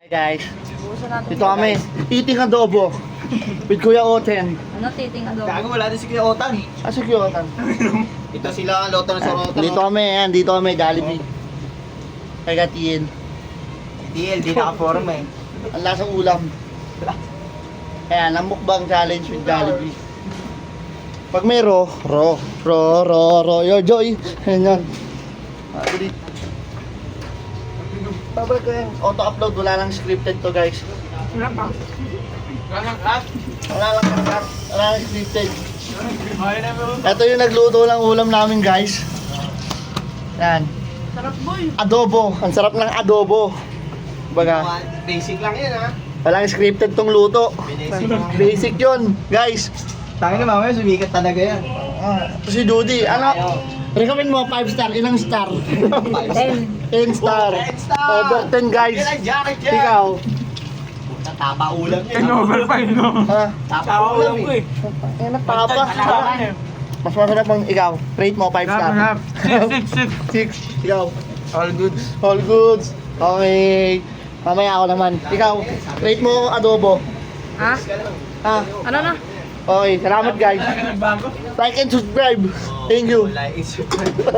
Hey guys, Buusan natin. dito kami, eating adobo with Kuya Oten. Ano titing adobo? Gago, wala din si Kuya Otan. Ah, si Kuya Oten. Ito sila, loto na sa Otan. Dito kami, yan, dito kami, Jollibee. Kay Katiin. DL, di naka-form eh. Ang lasang ulam. Ayan, ang mukbang challenge with Jollibee. Pag may ro, yo, Joy. Ayan yan. Dali. Babalik ko yan. Auto-upload, wala lang scripted to guys. Wala pa. Wala lang scripted. Ito yung nagluto ng ulam namin guys. Yan. Sarap boy. Adobo. Ang sarap ng adobo. Baga, Basic lang yan ha. walang scripted tong luto. Basic lang. Basic yun, guys. Tangin na mamaya, sumikat talaga yan. Si Dudy, ano? Recommend mo 5 star, ilang star? 10. 10 star. 10 star. Over 10 guys. Yan ang jacket yan. Ikaw. Tapa ulam niya. Over 5 no? Ha? Tapa ulam eh. Ay, nagpapa. Mas masarap ang ikaw. Rate mo 5 star. 6. 6. Ikaw. All goods. All goods. Okay. Mamaya ako naman. Ikaw. Rate mo adobo. Ha? Ha? Ano na? Okay. Salamat guys. Like and subscribe. Thank you. Like,